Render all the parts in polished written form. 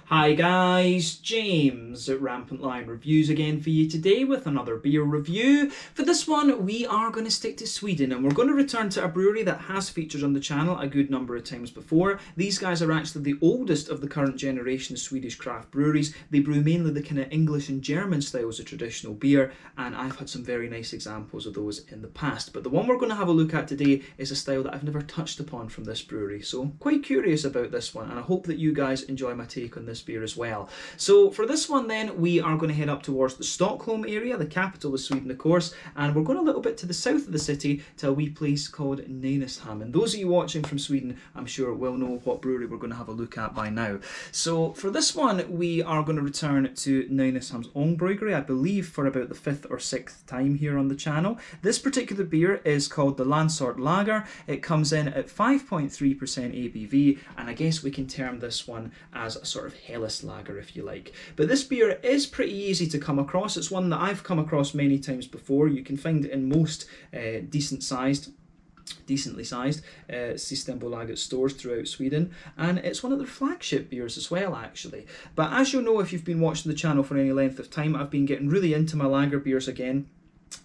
Hi guys, James at RampantLionReviews again for you today with another beer review. For this one we are going to stick to Sweden and we're going to return to a brewery that has featured on the channel a good number of times before. These guys are actually the oldest of the current generation of Swedish craft breweries. They brew mainly the kind of English and German styles of traditional beer, and I've had some very nice examples of those in the past. But the one we're going to have a look at today is a style that I've never touched upon from this brewery, so quite curious about this one, and I hope that you guys enjoy my take on this beer as well. So for this one then, we are going to head up towards the Stockholm area, the capital of Sweden of course, and we're going a little bit to the south of the city to a wee place called Nynäshamn. And those of you watching from Sweden, I'm sure will know what brewery we're going to have a look at by now. So for this one, we are going to return to Nynäshamns Ångbryggeri, I believe for about the 5th or 6th time here on the channel. This particular beer is called the Landsort Lager. It comes in at 5.3% ABV, and I guess we can term this one as a sort of Helles lager if you like. But this beer is pretty easy to come across. It's one that I've come across many times before. You can find it in most decently sized Systembolaget stores throughout Sweden, and it's one of their flagship beers as well actually. But as you'll know if you've been watching the channel for any length of time, I've been getting really into my lager beers again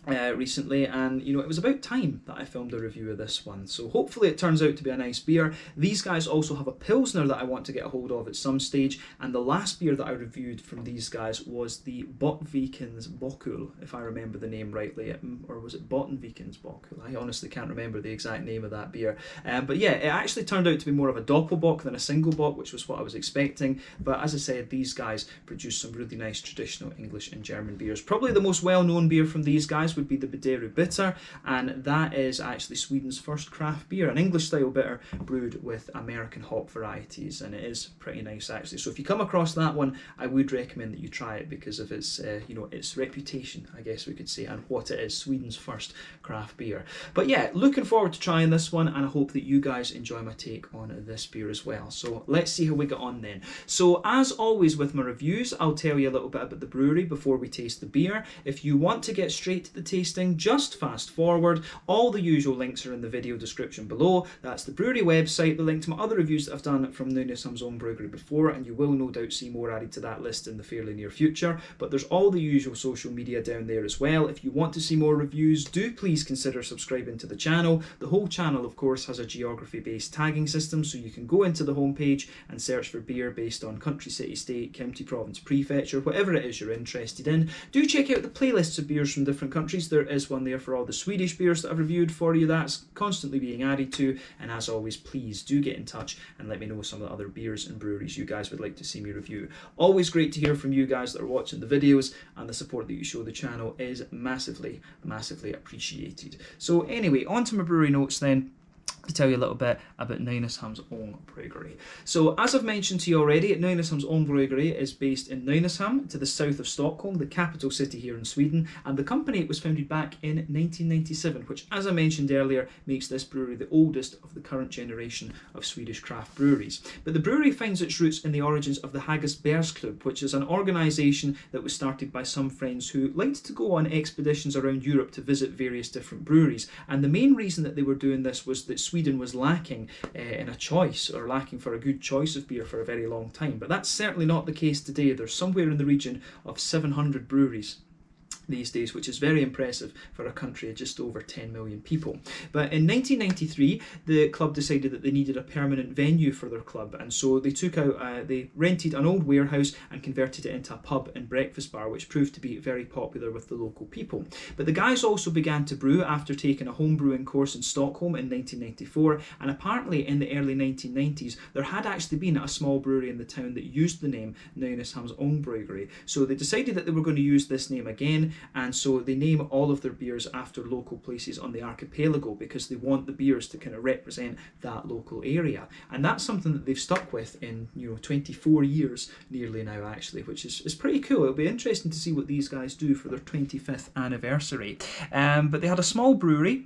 recently, and you know, it was about time that I filmed a review of this one, so hopefully it turns out to be a nice beer. These guys also have a Pilsner that I want to get a hold of at some stage, and the last beer that I reviewed from these guys was the Botvikens Bokul, if I remember the name rightly, or was it Bottenvikens Bokul? I honestly can't remember the exact name of that beer, but yeah, it actually turned out to be more of a Doppelbock than a single bock, which was what I was expecting. But as I said, these guys produce some really nice traditional English and German beers. Probably the most well-known beer from these guys would be the Brewery Bitter, and that is actually Sweden's first craft beer, an English style bitter brewed with American hop varieties, and it is pretty nice actually. So if you come across that one, I would recommend that you try it because of its you know, its reputation, I guess we could say, and what it is, Sweden's first craft beer. But yeah, looking forward to trying this one, and I hope that you guys enjoy my take on this beer as well. So let's see how we get on then. So as always with my reviews, I'll tell you a little bit about the brewery before we taste the beer. If you want to get straight to the tasting, just fast forward. All the usual links are in the video description below. That's the brewery website, the link to my other reviews that I've done from Nynäshamns Ångbryggeri before, and you will no doubt see more added to that list in the fairly near future. But there's all the usual social media down there as well. If you want to see more reviews, do please consider subscribing to the channel. The whole channel of course has a geography based tagging system, so you can go into the homepage and search for beer based on country, city, state, county, province, prefecture, whatever it is you're interested in. Do check out the playlists of beers from different countries. There is one there for all the Swedish beers that I've reviewed for you. That's constantly being added to, and as always, please do get in touch and let me know some of the other beers and breweries you guys would like to see me review. Always great to hear from you guys that are watching the videos, and the support that you show the channel is massively appreciated. So anyway, on to my brewery notes then, to tell you a little bit about Nynäshamns Ångbryggeri. So as I've mentioned to you already, Nynäshamns Ångbryggeri is based in Nynäshamn to the south of Stockholm, the capital city here in Sweden, and the company was founded back in 1997, which as I mentioned earlier makes this brewery the oldest of the current generation of Swedish craft breweries. But the brewery finds its roots in the origins of the Haggis Club, which is an organisation that was started by some friends who liked to go on expeditions around Europe to visit various different breweries, and the main reason that they were doing this was that Sweden was lacking in a choice, or lacking for a good choice of beer for a very long time. But that's certainly not the case today. There's somewhere in the region of 700 breweries these days, which is very impressive for a country of just over 10 million people. But in 1993, the club decided that they needed a permanent venue for their club, and so they they rented an old warehouse and converted it into a pub and breakfast bar, which proved to be very popular with the local people. But the guys also began to brew after taking a home brewing course in Stockholm in 1994, and apparently in the early 1990s there had actually been a small brewery in the town that used the name Nynäshamns Ångbryggeri. So they decided that they were going to use this name again, and so they name all of their beers after local places on the archipelago because they want the beers to kind of represent that local area. And that's something that they've stuck with in 24 years nearly now actually, which is pretty cool. It'll be interesting to see what these guys do for their 25th anniversary. But they had a small brewery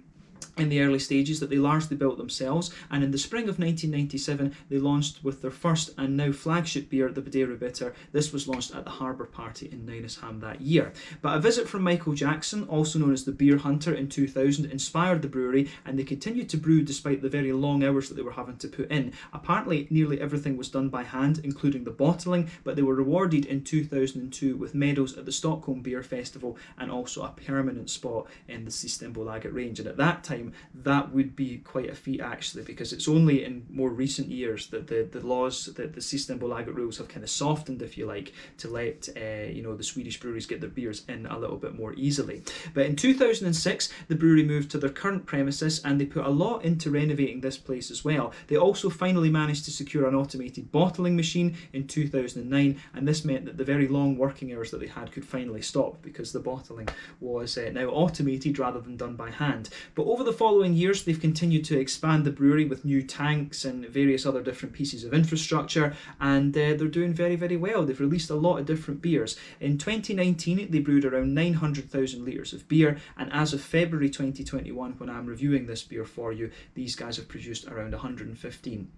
in the early stages that they largely built themselves, and in the spring of 1997 they launched with their first and now flagship beer, the Madeira Bitter. This was launched at the Harbour Party in Nynäshamn that year. But a visit from Michael Jackson, also known as the Beer Hunter, in 2000 inspired the brewery, and they continued to brew despite the very long hours that they were having to put in. Apparently nearly everything was done by hand, including the bottling, but they were rewarded in 2002 with medals at the Stockholm Beer Festival and also a permanent spot in the Systembolaget range. And at that time that would be quite a feat actually, because it's only in more recent years that the laws, that the Systembolaget rules have kind of softened, if you like, to let the Swedish breweries get their beers in a little bit more easily. But in 2006 the brewery moved to their current premises, and they put a lot into renovating this place as well. They also finally managed to secure an automated bottling machine in 2009, and this meant that the very long working hours that they had could finally stop, because the bottling was now automated rather than done by hand. But over the following years they've continued to expand the brewery with new tanks and various other different pieces of infrastructure, and they're doing very, very well. They've released a lot of different beers. In 2019 they brewed around 900,000 litres of beer, and as of February 2021, when I'm reviewing this beer for you, these guys have produced around 115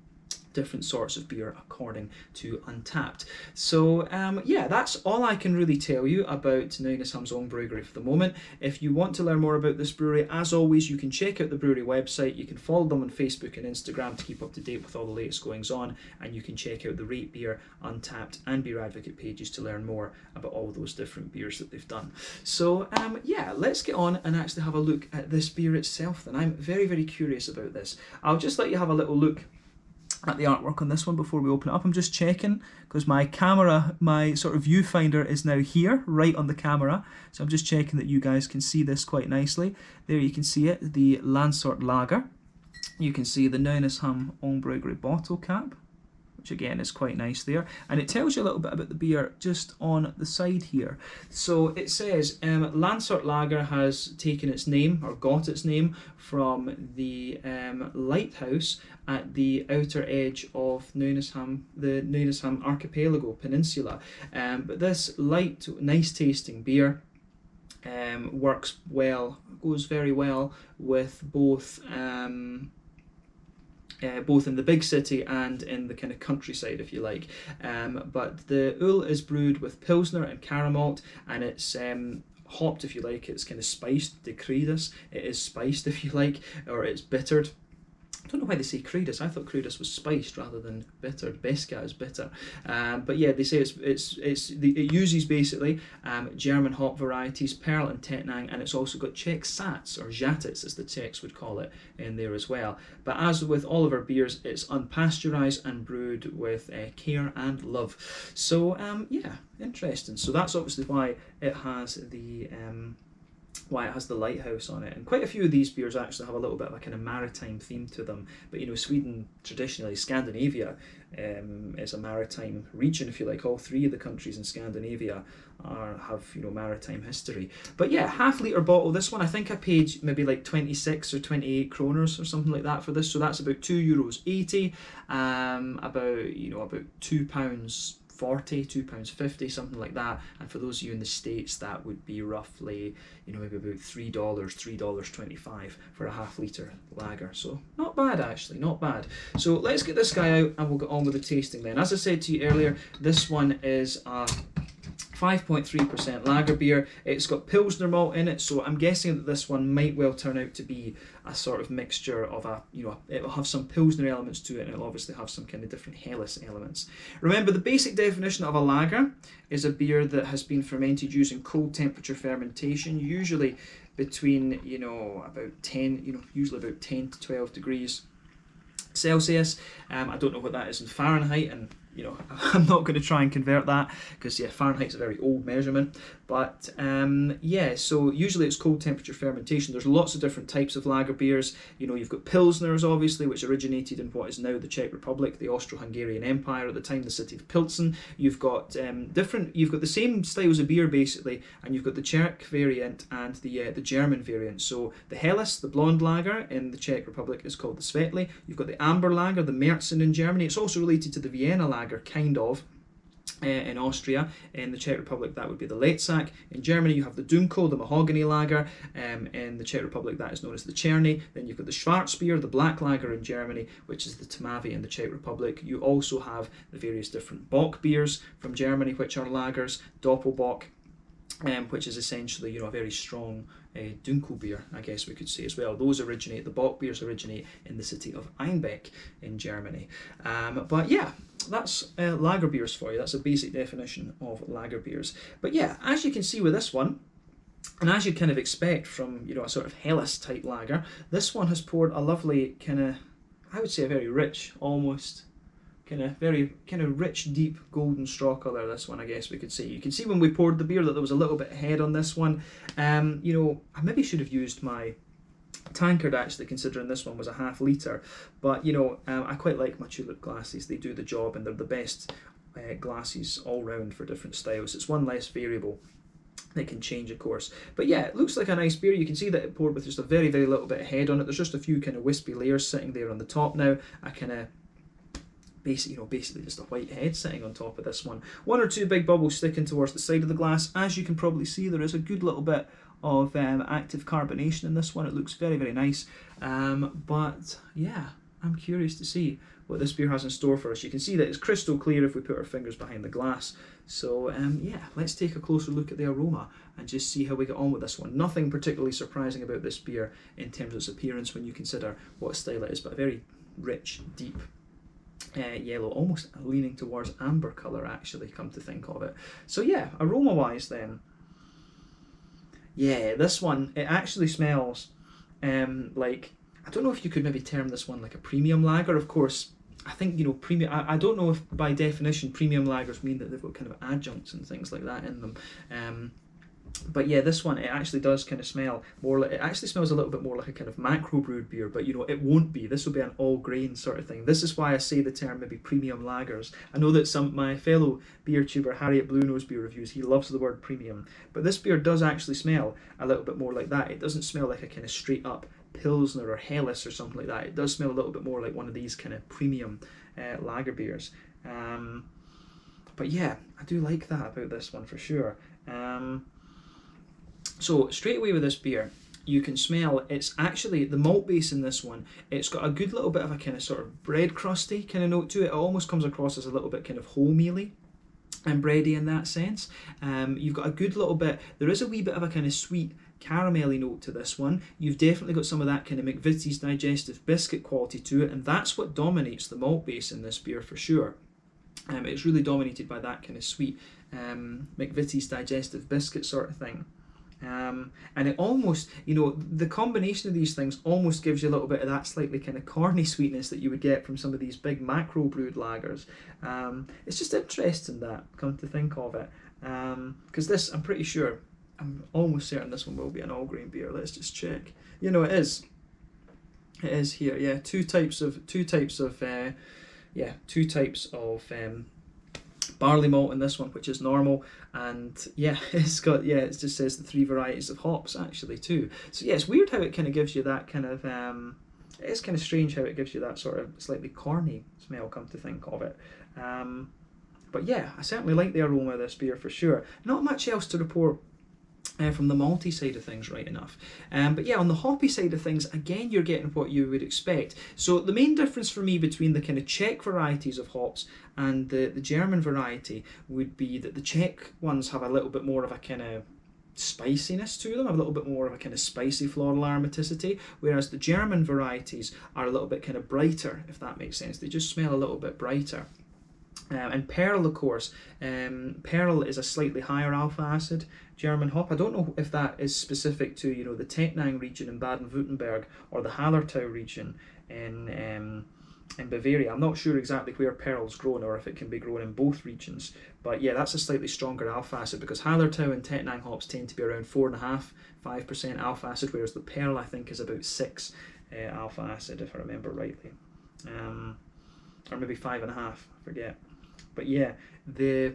different sorts of beer according to Untappd. So yeah, that's all I can really tell you about Nynäshamns Ångbryggeri for the moment. If you want to learn more about this brewery, as always, you can check out the brewery website. You can follow them on Facebook and Instagram to keep up to date with all the latest goings on, and you can check out the Rate Beer, Untappd and Beer Advocate pages to learn more about all those different beers that they've done. So yeah, let's get on and actually have a look at this beer itself then. I'm very, very curious about this. I'll just let you have a little look at the artwork on this one before we open it up. I'm just checking because my camera, my sort of viewfinder is now here, right on the camera. So I'm just checking that you guys can see this quite nicely. There you can see it, the Landsort lager. You can see the Nynäshamns Ångbryggeri bottle cap, which again is quite nice there, and it tells you a little bit about the beer just on the side here. So it says Landsort Lager has taken its name, or got its name, from the lighthouse at the outer edge of Nynäshamn, the Nynäshamn archipelago peninsula. But this light, nice tasting beer works well, goes very well with both both in the big city and in the kind of countryside, if you like. But the Ull is brewed with Pilsner and caramel, and it's hopped, if you like. It's kind of spiced, de Creedus. It is spiced, if you like, or it's bittered. I don't know why they say Creedus. I thought Creedus was spiced rather than bitter. Beska is bitter. But yeah, they say it uses basically German hop varieties, Pearl and Tettnang, and it's also got Czech Sats, or Žatec as the Czechs would call it, in there as well. But as with all of our beers, it's unpasteurized and brewed with care and love. So yeah, interesting. So that's obviously why it has the lighthouse on it, and quite a few of these beers actually have a little bit of a kind of maritime theme to them. But you know, Sweden, traditionally Scandinavia, is a maritime region, if you like. All three of the countries in Scandinavia have, you know, maritime history. But yeah, half-litre bottle. This one I think I paid maybe like 26 or 28 kroners or something like that for this, so that's about €2.80, about £2.40, £2.50, something like that. And for those of you in the States, that would be roughly, you know, maybe about $3, $3.25 for a half-litre lager. So not bad, actually, not bad. So let's get this guy out and we'll get on with the tasting then. As I said to you earlier, this one is a 5.3% lager beer. It's got Pilsner malt in it, so I'm guessing that this one might well turn out to be a sort of mixture of it'll have some Pilsner elements to it, and it'll obviously have some kind of different Helles elements. Remember, the basic definition of a lager is a beer that has been fermented using cold temperature fermentation, usually between, usually about 10 to 12 degrees Celsius. I don't know what that is in Fahrenheit, and you know, I'm not going to try and convert that because, yeah, Fahrenheit's a very old measurement. But yeah, so usually it's cold temperature fermentation. There's lots of different types of lager beers. You know, you've got Pilsners, obviously, which originated in what is now the Czech Republic, the Austro-Hungarian Empire, at the time the city of Pilsen. You've got you've got the same styles of beer basically, and you've got the Czech variant and the German variant. So the Helles, the blonde lager in the Czech Republic, is called the Svetli. You've got the amber lager, the Märzen in Germany. It's also related to the Vienna lager, kind of. In Austria. In the Czech Republic, that would be the Leitzack. In Germany, you have the Dunkel, the mahogany lager. In the Czech Republic, that is known as the Czerny. Then you've got the Schwarzbier, the black lager in Germany, which is the Tamavi in the Czech Republic. You also have the various different Bock beers from Germany, which are lagers, Doppelbock, which is essentially, you know, a very strong Dunkel beer, I guess we could say as well. Those originate, the Bock beers originate in the city of Einbeck in Germany. But yeah, that's lager beers for you. That's a basic definition of lager beers. But yeah, as you can see with this one, and as you'd kind of expect from, you know, a sort of Helles type lager, this one has poured a lovely kind of, I would say a very rich, almost very rich, deep golden straw colour, this one, I guess we could say. You can see when we poured the beer that there was a little bit head on this one. You know, I maybe should have used my tankard actually, considering this one was a ½ litre. But, you know, I quite like my tulip glasses. They do the job and they're the best glasses all round for different styles. It's one less variable. They can change, of course. But yeah, it looks like a nice beer. You can see that it poured with just a very, very little bit of head on it. There's just a few kind of wispy layers sitting there on the top now. I kind of basically just a white head sitting on top of this one. One or two big bubbles sticking towards the side of the glass. As you can probably see, there is a good little bit of active carbonation in this one. It looks very, very nice. But yeah, I'm curious to see what this beer has in store for us. You can see that it's crystal clear if we put our fingers behind the glass. So yeah, let's take a closer look at the aroma and just see how we get on with this one. Nothing particularly surprising about this beer in terms of its appearance when you consider what style it is, but a very rich, deep yellow, almost leaning towards amber colour actually, come to think of it. So yeah, aroma wise then, yeah, this one, it actually smells like, I don't know if you could maybe term this one like a premium lager. Of course, I think, you know, premium, I don't know if by definition premium lagers mean that they've got kind of adjuncts and things like that in them. But yeah, this one, it actually does kind of smell more like, it actually smells a little bit more like a kind of macro brewed beer, but you know, it won't be. This will be an all grain sort of thing. This is why I say the term maybe premium lagers. I know that my fellow beer tuber, Harriet Blue Nose Beer Reviews, he loves the word premium, but this beer does actually smell a little bit more like that. It doesn't smell like a kind of straight up Pilsner or Helles or something like that. It does smell a little bit more like one of these kind of premium lager beers. But yeah, I do like that about this one for sure. So straight away with this beer, you can smell it's actually the malt base in this one. It's got a good little bit of a kind of sort of bread crusty kind of note to it. It almost comes across as a little bit kind of wholemealy and bready in that sense. You've got a good little bit, there is a wee bit of a kind of sweet caramelly note to this one. You've definitely got some of that kind of McVitie's digestive biscuit quality to it, and that's what dominates the malt base in this beer for sure. It's really dominated by that kind of sweet McVitie's digestive biscuit sort of thing. And it almost, you know, the combination of these things almost gives you a little bit of that slightly kind of corny sweetness that you would get from some of these big macro brewed lagers. It's just interesting that, come to think of it, because this, I'm pretty sure, I'm almost certain this one will be an all grain beer. Let's just check. You know, it is here. Yeah, two types of barley malt in this one, which is normal, and yeah, it just says the 3 varieties of hops actually too. So yeah, it's weird how it kind of gives you that kind of it is kind of strange how it gives you that sort of slightly corny smell, come to think of it. But yeah, I certainly like the aroma of this beer for sure. Not much else to report from the malty side of things, right enough. But yeah, on the hoppy side of things, again, you're getting what you would expect. So the main difference for me between the kind of Czech varieties of hops and the German variety would be that the Czech ones have a little bit more of a kind of spiciness to them, a little bit more of a kind of spicy floral aromaticity, whereas the German varieties are a little bit kind of brighter, if that makes sense. They just smell a little bit brighter. And Perl, of course, Perl is a slightly higher alpha acid German hop. I don't know if that is specific to, you know, the Tecknang region in Baden-Württemberg or the Hallertau region in Bavaria. I'm not sure exactly where Perl's grown or if it can be grown in both regions. But yeah, that's a slightly stronger alpha acid because Hallertau and Tecknang hops tend to be around 4.5–5% alpha acid, whereas the Perl I think is about 6 alpha acid if I remember rightly, or maybe 5.5, I forget. But yeah, the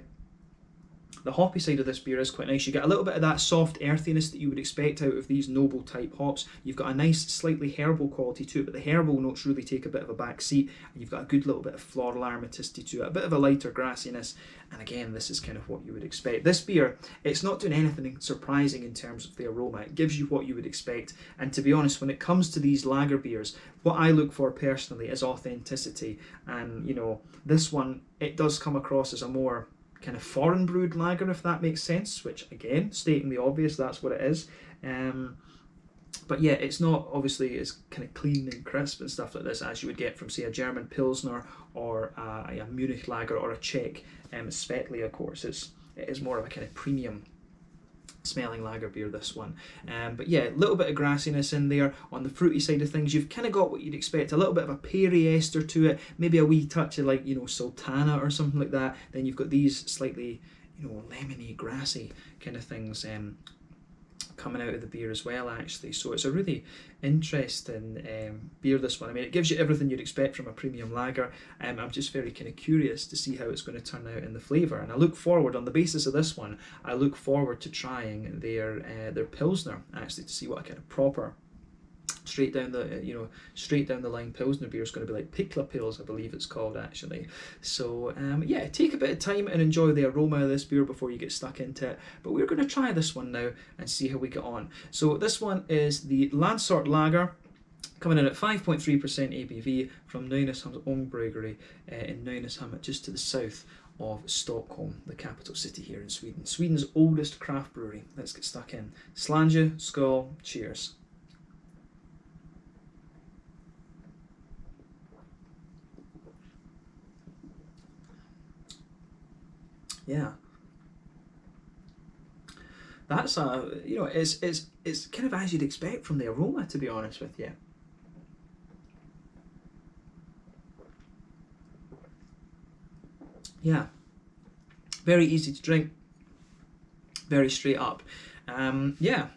The hoppy side of this beer is quite nice. You get a little bit of that soft earthiness that you would expect out of these noble type hops. You've got a nice slightly herbal quality to it, but the herbal notes really take a bit of a back seat, and you've got a good little bit of floral aromaticity to it, a bit of a lighter grassiness, and again, this is kind of what you would expect. This beer, it's not doing anything surprising in terms of the aroma. It gives you what you would expect, and to be honest, when it comes to these lager beers, what I look for personally is authenticity, and you know, this one, it does come across as a more kind of foreign brewed lager, if that makes sense, which again, stating the obvious, that's what it is. But yeah, it's not obviously as kind of clean and crisp and stuff like this as you would get from, say, a German Pilsner or a Munich lager or a Czech Svetli, of course. It is more of a kind of premium smelling lager beer, this one. But yeah, a little bit of grassiness in there. On the fruity side of things, you've kind of got what you'd expect, a little bit of a peary ester to it, maybe a wee touch of, like, you know, sultana or something like that. Then you've got these slightly, you know, lemony, grassy kind of things coming out of the beer as well, actually. So it's a really interesting beer, this one. I mean, it gives you everything you'd expect from a premium lager. I'm just very kind of curious to see how it's going to turn out in the flavour, and I look forward, on the basis of this one, I look forward to trying their Pilsner, actually, to see what a kind of proper straight down the line Pilsner beer is going to be like. Pickla Pils, I believe it's called, actually. So yeah, take a bit of time and enjoy the aroma of this beer before you get stuck into it. But we're going to try this one now and see how we get on. So this one is the Landsort Lager, coming in at 5.3% ABV from Nynäshamns Ångbryggeri in Nynäshamn, just to the south of Stockholm, the capital city here in Sweden. Sweden's oldest craft brewery. Let's get stuck in. Slange, skål, cheers. Yeah, that's you know, it's kind of as you'd expect from the aroma, to be honest with you. Yeah, very easy to drink, very straight up. Yeah,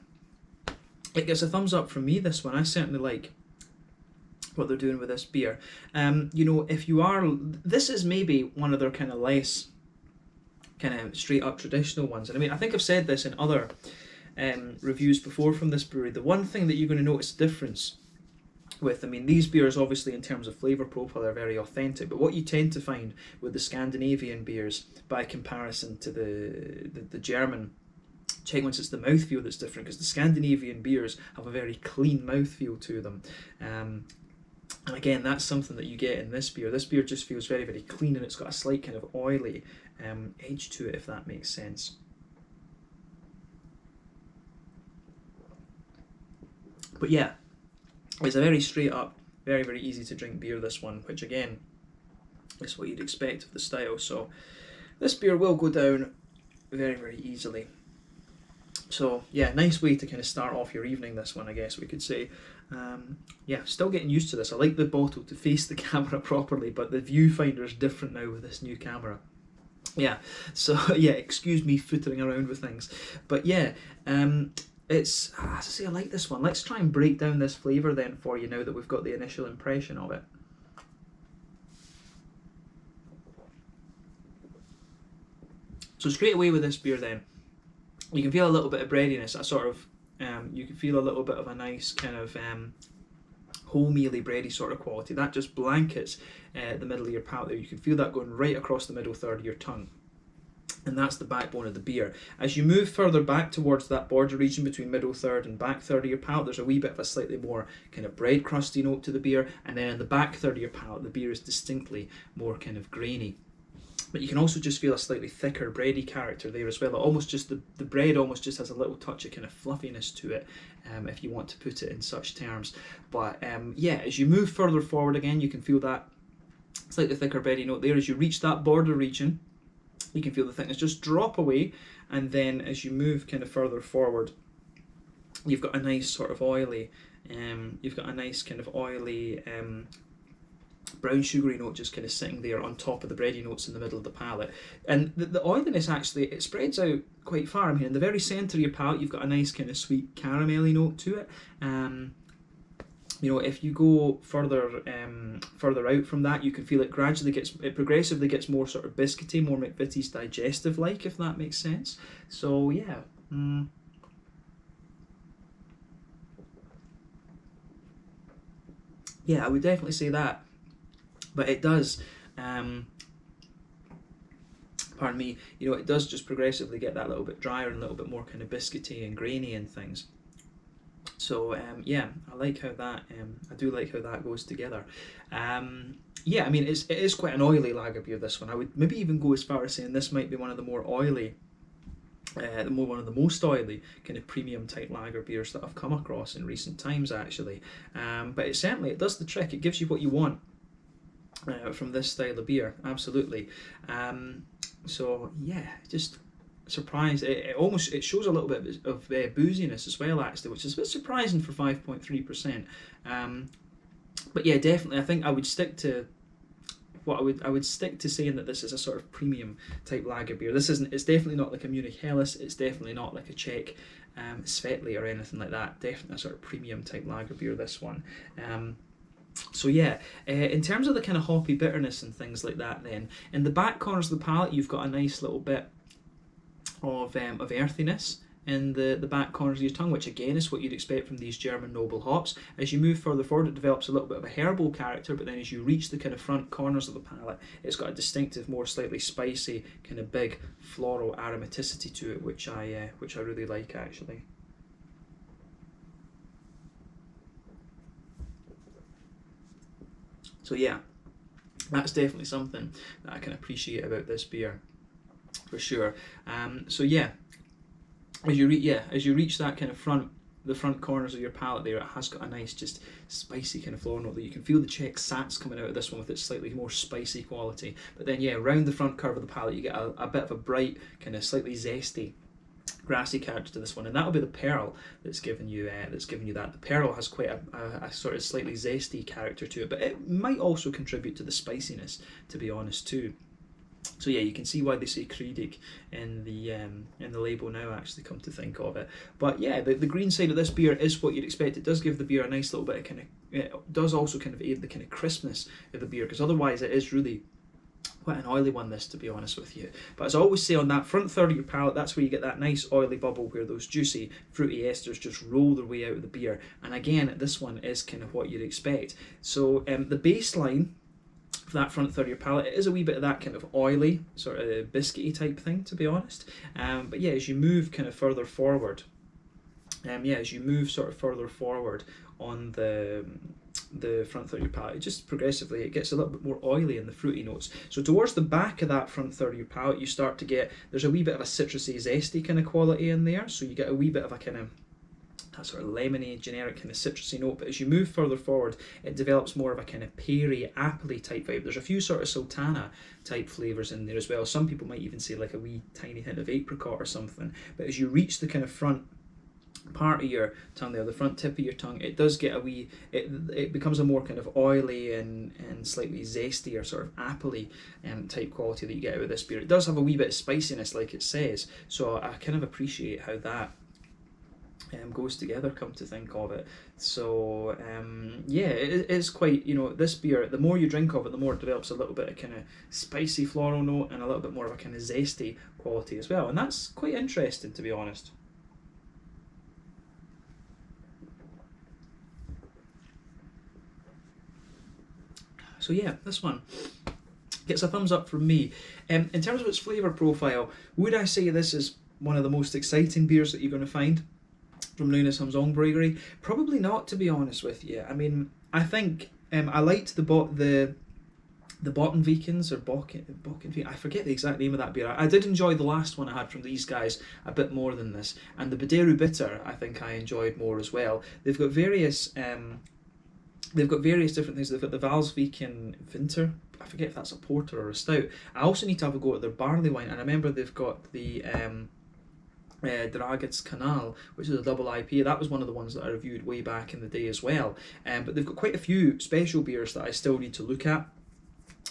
it gets a thumbs up from me, this one. I certainly like what they're doing with this beer. You know, if you are, this is maybe one of their kind of less kind of straight up traditional ones. And I mean, I think I've said this in other reviews before from this brewery. The one thing that you're going to notice difference with, I mean, these beers obviously in terms of flavour profile are very authentic, but what you tend to find with the Scandinavian beers by comparison to the German Czech ones, it's the mouthfeel that's different, because the Scandinavian beers have a very clean mouthfeel to them. And again, that's something that you get in this beer. This beer just feels very, very clean, and it's got a slight kind of oily edge to it, if that makes sense. But yeah, it's a very straight up, very, very easy to drink beer, this one, which again is what you'd expect of the style. So this beer will go down very, very easily. So yeah, nice way to kind of start off your evening, this one, I guess we could say. Yeah, still getting used to this. I like the bottle to face the camera properly, but the viewfinder's different now with this new camera. Yeah, so yeah, excuse me footering around with things. But yeah, it's, as I say, I like this one. Let's try and break down this flavour then for you now that we've got the initial impression of it. So straight away with this beer then, you can feel a little bit of breadiness, a sort of, you can feel a little bit of a nice kind of wholemeally bready sort of quality. That just blankets the middle of your palate there. You can feel that going right across the middle third of your tongue. And that's the backbone of the beer. As you move further back towards that border region between middle third and back third of your palate, there's a wee bit of a slightly more kind of bread crusty note to the beer. And then in the back third of your palate, the beer is distinctly more kind of grainy. But you can also just feel a slightly thicker bready character there as well. It almost just, the bread almost just has a little touch of kind of fluffiness to it, if you want to put it in such terms. But yeah, as you move further forward again, you can feel that slightly thicker bready note there. As you reach that border region, you can feel the thickness just drop away, and then as you move kind of further forward, you've got a nice sort of oily, brown sugary note just kind of sitting there on top of the bready notes in the middle of the palate. And the oiliness actually, it spreads out quite far. I mean, in the very centre of your palate, you've got a nice kind of sweet caramelly note to it. you know, if you go further further out from that, you can feel it progressively gets more sort of biscuity, more McVitie's digestive like, if that makes sense. So yeah. Yeah, I would definitely say that. But it does, pardon me, you know, it does just progressively get that little bit drier and a little bit more kind of biscuity and grainy and things. So yeah, I like how that I do like how that goes together. Yeah, I mean it is quite an oily lager beer, this one. I would maybe even go as far as saying this might be one of the more oily, one of the most oily kind of premium type lager beers that I've come across in recent times actually. But it does the trick. It gives you what you want from this style of beer, absolutely. So yeah, just surprised. It shows a little bit of booziness as well, actually, which is a bit surprising for 5.3%. But yeah, definitely, I think I would stick to I would stick to saying that this is a sort of premium type lager beer. It's definitely not like a Munich Helles. It's definitely not like a Czech Svetli or anything like that. Definitely a sort of premium type lager beer, this one. So yeah, in terms of the kind of hoppy bitterness and things like that, then in the back corners of the palate, you've got a nice little bit of earthiness in the back corners of your tongue, which again is what you'd expect from these German noble hops. As you move further forward, it develops a little bit of a herbal character, but then as you reach the kind of front corners of the palate, it's got a distinctive, more slightly spicy, kind of big floral aromaticity to it, which I really like actually. So yeah, that's definitely something that I can appreciate about this beer, for sure. So yeah, as you reach that kind of the front corners of your palate there, it has got a nice, just spicy kind of floral note that you can feel the Czech Sats coming out of this one with its slightly more spicy quality. But then yeah, around the front curve of the palate, you get a bit of a bright, kind of slightly zesty, grassy character to this one, and that'll be the pearl that's giving you that. The pearl has quite a sort of slightly zesty character to it, but it might also contribute to the spiciness, to be honest, too. So yeah, you can see why they say Kriedig in the label now, actually, come to think of it. But yeah, the green side of this beer is what you'd expect. It does give the beer a nice little bit of kind of, it does also kind of aid the kind of crispness of the beer, because otherwise it is really quite an oily one, this, to be honest with you. But as I always say, on that front third of your palate, that's where you get that nice oily bubble where those juicy fruity esters just roll their way out of the beer. And again, this one is kind of what you'd expect. So the baseline for that front third of your palate, it is a wee bit of that kind of oily, sort of biscuity type thing, to be honest. But yeah, as you move kind of further forward, on the front third of your palate, just progressively it gets a little bit more oily in the fruity notes. So towards the back of that front third of your palate, you start to get, there's a wee bit of a citrusy, zesty kind of quality in there. So you get a wee bit of a kind of that sort of lemony, generic kind of citrusy note. But as you move further forward, it develops more of a kind of peary, appley type vibe. There's a few sort of sultana type flavours in there as well. Some people might even say like a wee tiny hint of apricot or something. But as you reach the kind of front part of your tongue there, the front tip of your tongue, it does get a wee, it becomes a more kind of oily and slightly zesty or sort of appley type quality that you get out of this beer. It does have a wee bit of spiciness, like it says, so I kind of appreciate how that goes together, come to think of it. So yeah, it is quite, this beer, the more you drink of it, the more it develops a little bit of kind of spicy floral note and a little bit more of a kind of zesty quality as well, and that's quite interesting, to be honest. So yeah, this one gets a thumbs up from me. In terms of its flavour profile, would I say this is one of the most exciting beers that you're going to find from Nynäshamns Ångbryggeri? Probably not, to be honest with you. I mean, I think I liked the Bottenvikens or Bockenvikens. I forget the exact name of that beer. I did enjoy the last one I had from these guys a bit more than this, and the Bideru Bitter I think I enjoyed more as well. They've got various different things. They've got the Valsviken Vinter. I forget if that's a porter or a stout. I also need to have a go at their barley wine, and I remember they've got the Dragets Kanal, which is a double IPA. That was one of the ones that I reviewed way back in the day as well. But they've got quite a few special beers that I still need to look at.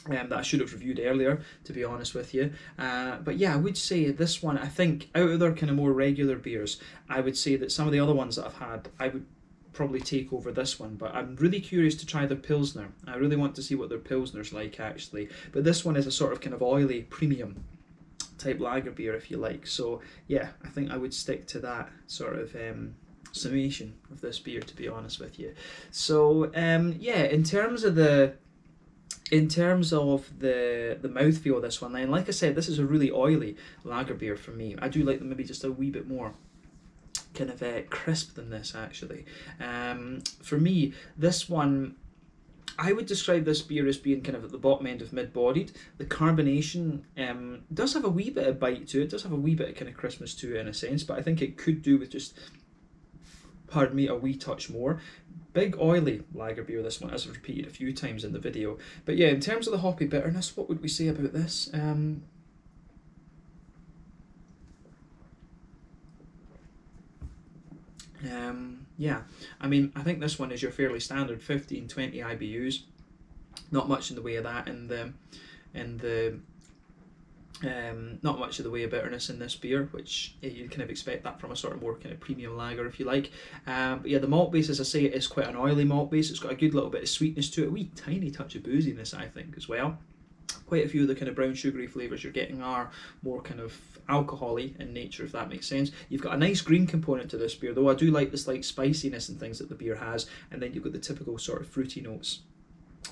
That I should have reviewed earlier, to be honest with you. But yeah, I would say this one, I think, out of their kind of more regular beers, I would say that some of the other ones that I've had, I would probably take over this one, but I'm really curious to try their Pilsner. I really want to see what their Pilsner's like, actually. But this one is a sort of kind of oily premium type lager beer, if you like. So yeah, I think I would stick to that sort of summation of this beer, to be honest with you. So yeah, in terms of the mouthfeel of this one, then, like I said, this is a really oily lager beer for me. I do like them maybe just a wee bit more kind of crisp than this, actually. For me, this one, I would describe this beer as being kind of at the bottom end of mid-bodied. The carbonation does have a wee bit of bite to it, does have a wee bit of kind of crispness to it in a sense, but I think it could do with just, pardon me, a wee touch more. Big oily lager beer, this one, as I've repeated a few times in the video. But yeah, in terms of the hoppy bitterness, what would we say about this? Yeah, I mean, I think this one is your fairly standard 15-20 IBUs. Not much in the way of that not much of the way of bitterness in this beer, which you kind of expect that from a sort of more kind of premium lager, if you like. But yeah, the malt base, as I say, it is quite an oily malt base. It's got a good little bit of sweetness to it, a wee tiny touch of booziness, I think, as well. Quite a few of the kind of brown sugary flavours you're getting are more kind of alcohol-y in nature, if that makes sense. You've got a nice green component to this beer, though I do like the slight spiciness and things that the beer has, and then you've got the typical sort of fruity notes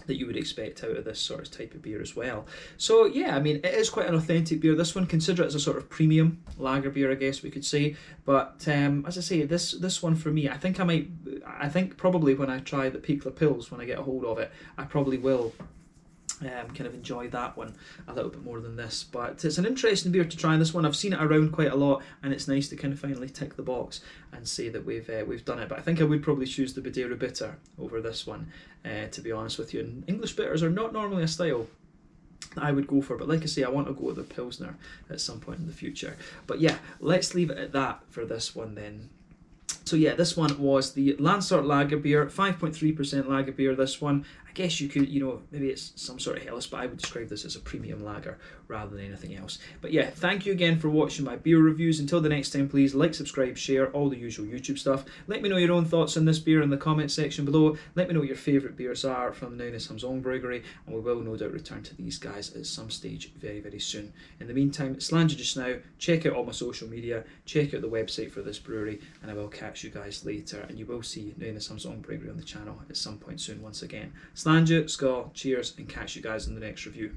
that you would expect out of this sort of type of beer as well. So yeah, I mean, it is quite an authentic beer. This one, consider it as a sort of premium lager beer, I guess we could say. But as I say, this one for me, I think probably when I try the Pikla Pils, when I get a hold of it, I probably will kind of enjoy that one a little bit more than this. But it's an interesting beer to try. This one, I've seen it around quite a lot, and it's nice to kind of finally tick the box and say that we've done it. But I think I would probably choose the Madeira Bitter over this one, to be honest with you. And English bitters are not normally a style that I would go for, but like I say, I want to go with the Pilsner at some point in the future. But yeah, let's leave it at that for this one then. So yeah, this one was the Landsort lager beer, 5.3% lager beer, this one. I guess you could, maybe it's some sort of Helles, but I would describe this as a premium lager rather than anything else. But yeah, thank you again for watching my beer reviews. Until the next time, please like, subscribe, share, all the usual YouTube stuff. Let me know your own thoughts on this beer in the comment section below. Let me know what your favourite beers are from Nynäshamns Ångbryggeri, and we will no doubt return to these guys at some stage very, very soon. In the meantime, Slange just now. Check out all my social media, check out the website for this brewery, and I will catch you guys later, and you will see Nynäshamns Ångbryggeri on the channel at some point soon once again. Slange, skål, cheers, and catch you guys in the next review.